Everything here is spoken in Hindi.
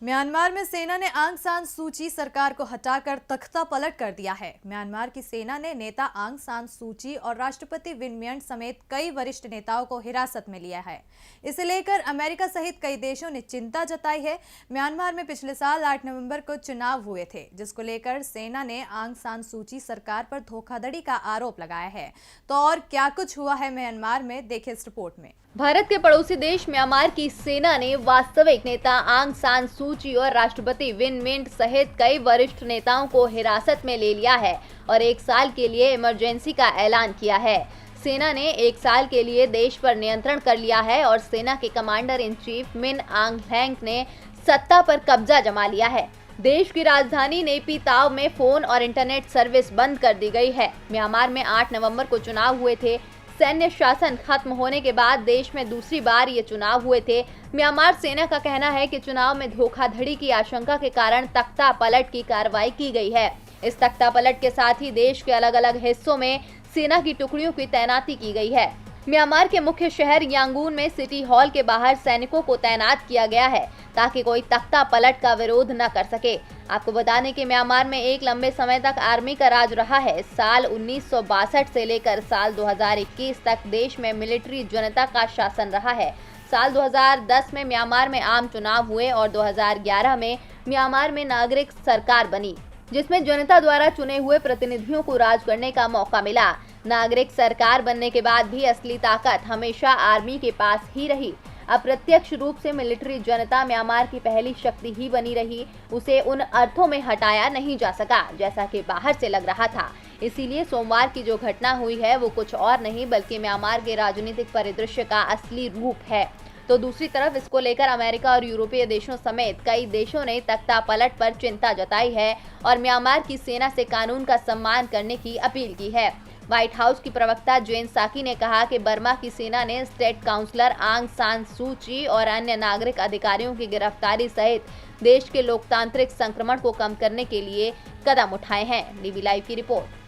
म्यांमार में सेना ने आंग सान सूची सरकार को हटाकर तख्ता पलट कर दिया है। म्यांमार की सेना ने नेता आंग सान सूची और राष्ट्रपति विन मिंट समेत कई वरिष्ठ नेताओं को हिरासत में लिया है। इसे लेकर अमेरिका सहित कई देशों ने चिंता जताई है। म्यांमार में पिछले साल 8 नवंबर को चुनाव हुए थे, जिसको लेकर सेना ने आंग सान सूची सरकार पर धोखाधड़ी का आरोप लगाया है। तो और क्या कुछ हुआ है म्यांमार में, देखिए इस रिपोर्ट में। भारत के पड़ोसी देश म्यांमार की सेना ने वास्तविक नेता आंग सान सूची और राष्ट्रपति विन मिंट सहित कई वरिष्ठ नेताओं को हिरासत में ले लिया है और 1 साल के लिए इमरजेंसी का ऐलान किया है। सेना ने 1 साल के लिए देश पर नियंत्रण कर लिया है और सेना के कमांडर इन चीफ मिन आंग ह्लेंग ने सत्ता पर कब्जा जमा लिया है। देश की राजधानी नेपिताव में फोन और इंटरनेट सर्विस बंद कर दी गई है। म्यांमार में 8 नवंबर को चुनाव हुए थे। सैन्य शासन खत्म होने के बाद देश में दूसरी बार ये चुनाव हुए थे। म्यांमार सेना का कहना है कि चुनाव में धोखाधड़ी की आशंका के कारण तख्ता पलट की कार्रवाई की गई है। इस तख्ता पलट के साथ ही देश के अलग अलग हिस्सों में सेना की टुकड़ियों की तैनाती की गई है। म्यांमार के मुख्य शहर यांगून में सिटी हॉल के बाहर सैनिकों को तैनात किया गया है ताकि कोई तख्ता पलट का विरोध न कर सके। आपको बता दें कि म्यांमार में एक लंबे समय तक आर्मी का राज रहा है। साल 1962 से लेकर साल 2021 तक देश में मिलिट्री जनता का शासन रहा है। साल 2010 में म्यांमार में आम चुनाव हुए और 2011 में म्यांमार में नागरिक सरकार बनी, जिसमें जनता द्वारा चुने हुए प्रतिनिधियों को राज करने का मौका मिला। नागरिक सरकार बनने के बाद भी असली ताकत हमेशा आर्मी के पास ही रही। अप्रत्यक्ष रूप से मिलिट्री जनता म्यांमार की पहली शक्ति ही बनी रही। उसे उन अर्थों में हटाया नहीं जा सका जैसा कि बाहर से लग रहा था। इसीलिए सोमवार की जो घटना हुई है वो कुछ और नहीं बल्कि म्यांमार के राजनीतिक परिदृश्य का असली रूप है। तो दूसरी तरफ इसको लेकर अमेरिका और यूरोपीय देशों समेत कई देशों ने तख्ता पलट पर चिंता जताई है और म्यांमार की सेना से कानून का सम्मान करने की अपील की है। व्हाइट हाउस की प्रवक्ता जेन साकी ने कहा कि बर्मा की सेना ने स्टेट काउंसलर आंग सान सूची और अन्य नागरिक अधिकारियों की गिरफ्तारी सहित देश के लोकतांत्रिक संक्रमण को कम करने के लिए कदम उठाए हैं। डीवी लाइव की रिपोर्ट।